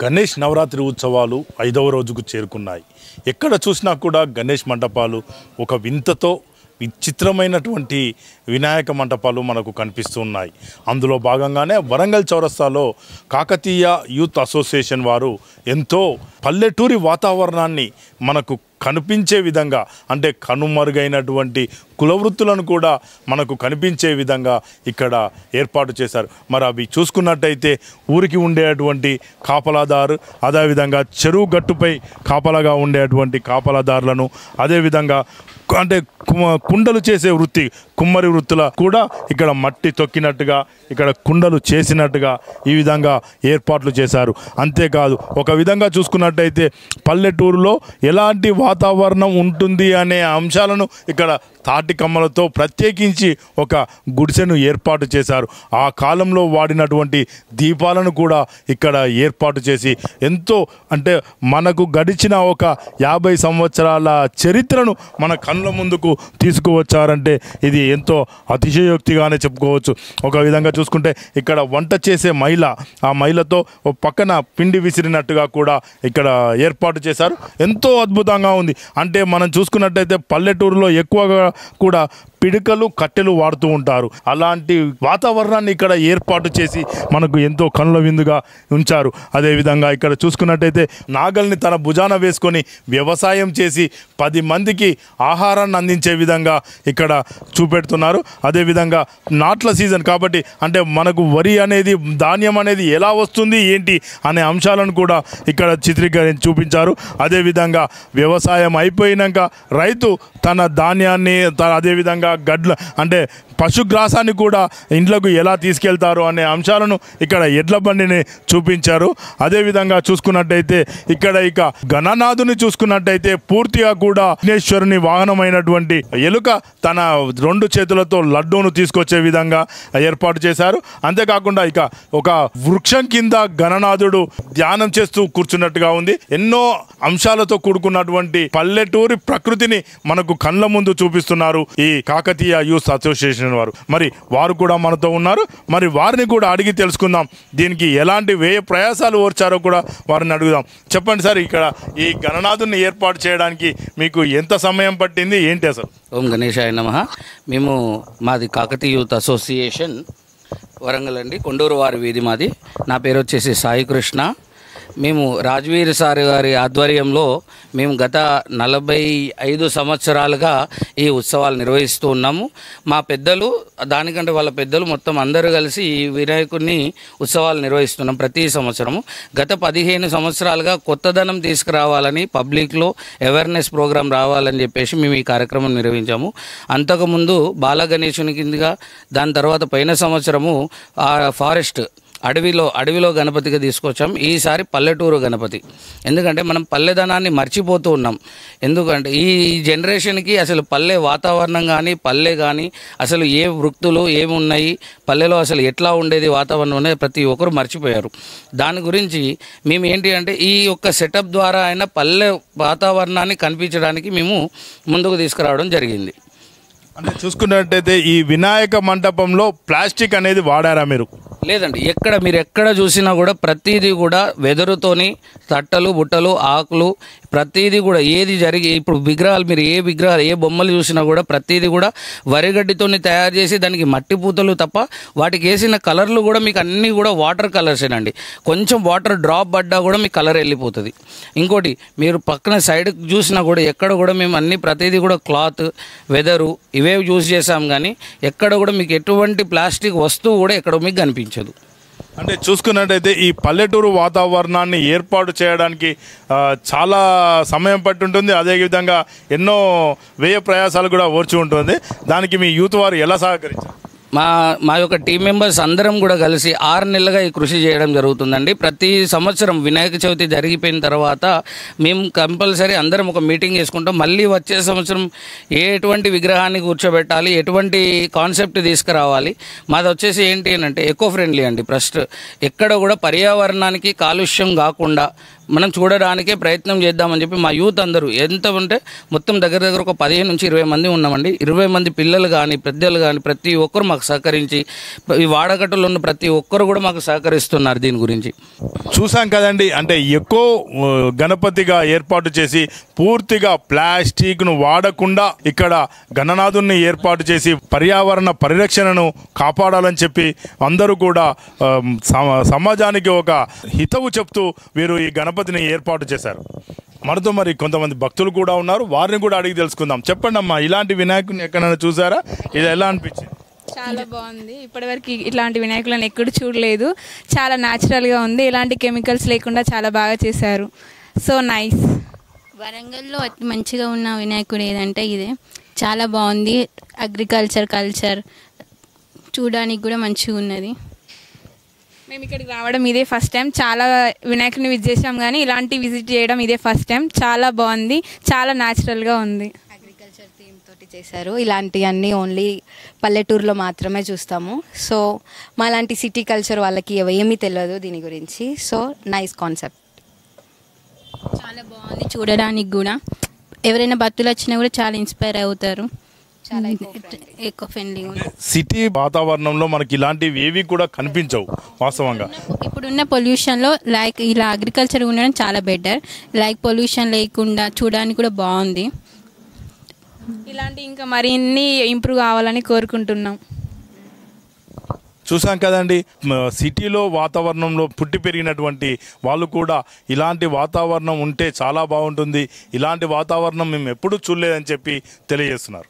గణేష్ నవరాత్రి ఉత్సవాలు 5వ రోజుకు చేరుకున్నాయి. ఎక్కడ చూసినా కూడా గణేష్ మంటపాలు ఒక వింతతో విచిత్రమైనటువంటి వినాయక మంటపాలు మనకు కనిపిస్తున్నాయి. అందులో భాగంగానే వరంగల్ చౌరస్తాలో కాకతీయ యూత్ అసోసియేషన్ వారు ఎంతో పల్లెటూరి వాతావరణాన్ని మనకు కనిపించే విధంగా, అంటే కనుమరుగైనటువంటి కులవృత్తులను కూడా మనకు కనిపించే విధంగా ఇక్కడ ఏర్పాటు చేశారు. మరి అవి చూసుకున్నట్టయితే ఊరికి ఉండేటువంటి కాపలాదారు, అదేవిధంగా చెరువు గట్టుపై కాపలాగా ఉండేటువంటి కాపలాదారులను, అదేవిధంగా అంటే కుండలు చేసే వృత్తి, కుమ్మరి వృత్తుల కూడా ఇక్కడ మట్టి తొక్కినట్టుగా, ఇక్కడ కుండలు చేసినట్టుగా ఈ విధంగా ఏర్పాట్లు చేశారు. అంతేకాదు ఒక విధంగా చూసుకున్నట్టయితే పల్లెటూరులో ఎలాంటి వాతావరణం ఉంటుంది అనే అంశాలను ఇక్కడ తాటి కమ్మలతో ప్రత్యేకించి ఒక గుడిసెను ఏర్పాటు చేశారు. ఆ కాలంలో వాడినటువంటి దీపాలను కూడా ఇక్కడ ఏర్పాటు చేసి ఎంతో, అంటే మనకు గడిచిన ఒక 50 సంవత్సరాల చరిత్రను మన కళ్ళ ముందుకు తీసుకువచ్చారంటే ఇది ఎంతో అతిశయోక్తిగానే చెప్పుకోవచ్చు. ఒక విధంగా చూసుకుంటే ఇక్కడ వంట చేసే మహిళ, ఆ మహిళతో ఒక పక్కన పిండి విసిరినట్టుగా కూడా ఇక్కడ ఏర్పాటు చేశారు. ఎంతో అద్భుతంగా ఉంది. అంటే మనం చూసుకున్నట్టయితే పల్లెటూరులో ఎక్కువగా కూడా పిడికలు, కట్టెలు వాడుతూ ఉంటారు. అలాంటి వాతావరణాన్ని ఇక్కడ ఏర్పాటు చేసి మనకు ఎంతో కనుల విందుగా ఉంచారు. అదేవిధంగా ఇక్కడ చూసుకున్నట్టయితే నాగల్ని తన భుజాన వేసుకొని వ్యవసాయం చేసి 10 మందికి ఆహారాన్ని అందించే విధంగా ఇక్కడ చూపెడుతున్నారు. అదేవిధంగా నాట్ల సీజన్ కాబట్టి, అంటే మనకు వరి అనేది, ధాన్యం అనేది ఎలా వస్తుంది ఏంటి అనే అంశాలను కూడా ఇక్కడ చిత్రీకరించి చూపించారు. అదేవిధంగా వ్యవసాయం అయిపోయినాక రైతు తన ధాన్యాన్ని, అదేవిధంగా గడ్ల అంటే పశుగ్రాసాన్ని కూడా ఇంట్లోకి ఎలా తీసుకెళ్తారు అనే అంశాలను ఇక్కడ ఎడ్ల బండిని చూపించారు. అదేవిధంగా చూసుకున్నట్టయితే ఇక్కడ ఇక గణనాథుని చూసుకున్నట్టయితే పూర్తిగా కూడా విఘ్నేశ్వరుని వాహనమైనటువంటి ఎలుక తన 2 చేతులతో లడ్డూను తీసుకొచ్చే విధంగా ఏర్పాటు చేశారు. అంతేకాకుండా ఇక ఒక వృక్షం కింద గణనాథుడు ధ్యానం చేస్తూ కూర్చున్నట్టుగా ఉంది. ఎన్నో అంశాలతో కూడుకున్నటువంటి పల్లెటూరి ప్రకృతిని మనకు కళ్ళ ముందు చూపిస్తున్నారు ఈ కాకతీయ యూత్ అసోసియేషన్ వారు. మరి వారు కూడా మనతో ఉన్నారు. మరి వారిని కూడా అడిగి తెలుసుకుందాం, దీనికి ఎలాంటి వ్యయ ప్రయాసాలు ఓర్చారో కూడా వారిని అడుగుదాం. చెప్పండి సార్, ఇక్కడ ఈ గణనాథుని ఏర్పాటు చేయడానికి మీకు ఎంత సమయం పట్టింది, ఏంటి అసలు? ఓం గణేశాయ నమః. మేము మాది కాకతీయ యూత్ అసోసియేషన్ వరంగల్ అండి, కొండూరు వారి వీధి మాది. నా పేరు వచ్చేసి సాయి కృష్ణ. మేము రాజ్వీర్ సార్ గారి ఆధ్వర్యంలో మేము గత 45 సంవత్సరాలుగా ఈ ఉత్సవాలు నిర్వహిస్తూ ఉన్నాము. మా పెద్దలు, దానికంటే వాళ్ళ పెద్దలు మొత్తం అందరూ కలిసి ఈ వినాయకుడిని ఉత్సవాలు నిర్వహిస్తున్నాం ప్రతి సంవత్సరము. గత 15 సంవత్సరాలుగా కొత్తదనం తీసుకురావాలని, పబ్లిక్లో అవేర్నెస్ ప్రోగ్రాం రావాలని చెప్పేసి మేము ఈ కార్యక్రమం నిర్వహించాము. అంతకుముందు బాల గణేశుని కిందగా, దాని తర్వాత పోయిన సంవత్సరము ఫారెస్ట్ అడవిలో గణపతిగా తీసుకొచ్చాం. ఈసారి పల్లెటూరు గణపతి. ఎందుకంటే మనం పల్లెదనాన్ని మర్చిపోతూ ఉన్నాం. ఎందుకంటే ఈ జనరేషన్కి అసలు పల్లె వాతావరణం కానీ, పల్లె కానీ, అసలు ఏ వృత్తులు ఏమున్నాయి, పల్లెలో అసలు ఎట్లా ఉండేది వాతావరణం అనేది ప్రతి ఒక్కరు మర్చిపోయారు. దాని గురించి మేము ఏంటి అంటే ఈ యొక్క సెటప్ ద్వారా అయినా పల్లె వాతావరణాన్ని కనిపించడానికి మేము ముందుకు తీసుకురావడం జరిగింది. అంటే చూసుకున్నట్టయితే ఈ వినాయక మంటపంలో ప్లాస్టిక్ అనేది వాడారా మీరు? లేదండి, మీరు ఎక్కడ చూసినా కూడా ప్రతిదీ కూడా వెదురుతోని తట్టలు, బుట్టలు, ఆకులు, ప్రతిదీ కూడా ఏది జరిగి, ఇప్పుడు విగ్రహాలు మీరు ఏ బొమ్మలు చూసినా కూడా ప్రతిదీ కూడా వరిగడ్డితోని తయారు చేసి దానికి మట్టి పూతలు తప్ప వాటికి వేసిన కలర్లు కూడా మీకు అన్నీ కూడా వాటర్ కలర్సేనండి. కొంచెం వాటర్ డ్రాప్ పడ్డా కూడా మీకు కలర్ వెళ్ళిపోతుంది. ఇంకోటి మీరు పక్కన సైడ్ చూసినా కూడా ఎక్కడ కూడా మేము అన్ని ప్రతిదీ కూడా క్లాత్, వెదరు ఇవే యూజ్ చేసాం. కానీ ఎక్కడ కూడా మీకు ఎటువంటి ప్లాస్టిక్ వస్తువు కూడా ఎక్కడ మీకు కనిపించదు. అంటే చూసుకున్నట్టయితే ఈ పల్లెటూరు వాతావరణాన్ని ఏర్పాటు చేయడానికి చాలా సమయం పట్టి ఉంటుంది. అదేవిధంగా ఎన్నో వ్యయ ప్రయాసాలు కూడా ఓర్చి ఉంటుంది. దానికి మీ యూత్ వారు ఎలా సహకరించారు? మా యొక్క టీం మెంబర్స్ అందరం కూడా కలిసి 6 నెలలుగా ఈ కృషి చేయడం జరుగుతుందండి. ప్రతి సంవత్సరం వినాయక చవితి జరిగిపోయిన తర్వాత మేము కంపల్సరీ అందరం ఒక మీటింగ్ చేసుకుంటాం. మళ్ళీ వచ్చే సంవత్సరం ఎటువంటి విగ్రహాన్ని కూర్చోబెట్టాలి, ఎటువంటి కాన్సెప్ట్ తీసుకురావాలి. మాది వచ్చేసి ఏంటి అంటే ఎకో ఫ్రెండ్లీ అండి. ఫస్ట్ ఎక్కడ కూడా పర్యావరణానికి కాలుష్యం కాకుండా మనం చూడడానికే ప్రయత్నం చేద్దామని చెప్పి మా యూత్ అందరూ ఎంత ఉంటే మొత్తం దగ్గర దగ్గర ఒక 15 నుంచి 20 మంది ఉన్నామండి. 20 మంది పిల్లలు కానీ పెద్దలు కానీ ప్రతి ఒక్కరు మాకు సహకరించి ఈ వాడకట్టులో ఉన్న ప్రతి ఒక్కరు కూడా మాకు సహకరిస్తున్నారు దీని గురించి. చూసాం కదండి, అంటే ఎక్కువ గణపతిగా ఏర్పాటు చేసి పూర్తిగా ప్లాస్టిక్ను వాడకుండా ఇక్కడ గణనాథుని ఏర్పాటు చేసి పర్యావరణ పరిరక్షణను కాపాడాలని చెప్పి అందరూ కూడా సమాజానికి ఒక హితవు చెప్తూ వీరు ఈ గణపతిని ఏర్పాటు చేశారు. మనతో మరి కొంతమంది భక్తులు కూడా ఉన్నారు, వారిని కూడా అడిగి తెలుసుకుందాం. చెప్పండి అమ్మా, ఇలాంటి వినాయకుని ఎక్కడైనా చూసారా? ఇది ఎలా అనిపించింది? చాలా బాగుంది. ఇప్పటివరకు ఇట్లాంటి వినాయకులను ఎక్కడ చూడలేదు. చాలా న్యాచురల్గా ఉంది, ఎలాంటి కెమికల్స్ లేకుండా చాలా బాగా చేశారు. So nice. వరంగల్లో అతి మంచిగా ఉన్న వినాయకుడు ఏదంటే ఇదే. చాలా బాగుంది. అగ్రికల్చర్ కల్చర్ చూడడానికి కూడా మంచిగా ఉన్నది. మేము ఇక్కడికి రావడం ఇదే ఫస్ట్ టైం. చాలా వినాయకుని విజిట్ చేసాం కానీ ఇలాంటి విజిట్ చేయడం ఇదే ఫస్ట్ టైం. చాలా బాగుంది, చాలా న్యాచురల్గా ఉంది. అగ్రికల్చర్ థీమ్ తోటి చేశారు. ఇలాంటివన్నీ ఓన్లీ పల్లెటూరులో మాత్రమే చూస్తాము. సో మాలాంటి సిటీ కల్చర్ వాళ్ళకి ఏమీ తెలియదు దీని గురించి. So nice concept. చాలా బాగుంది చూడడానికి కూడా. ఎవరైనా భక్తులు వచ్చినా కూడా చాలా ఇన్స్పైర్ అవుతారు. చాలా ఎకో ఫ్రెండ్లీ ఉంది. సిటీ వాతావరణంలో మనకి ఇలాంటివి ఏవి కూడా కనిపించవు వాస్తవంగా. ఇప్పుడున్న పొల్యూషన్లో లైక్ ఇలా అగ్రికల్చర్ ఉండడం చాలా బెటర్. లైక్ పొల్యూషన్ లేకుండా చూడడానికి కూడా బాగుంది. ఇలాంటి ఇంకా మరిన్ని ఇంప్రూవ్ కావాలని కోరుకుంటున్నాం. చూసాం కదండి, సిటీలో వాతావరణంలో పుట్టి పెరిగినటువంటి వాళ్ళు కూడా ఇలాంటి వాతావరణం ఉంటే చాలా బాగుంటుంది, ఇలాంటి వాతావరణం మేము ఎప్పుడూ చూడలేదని చెప్పి తెలియజేస్తున్నారు.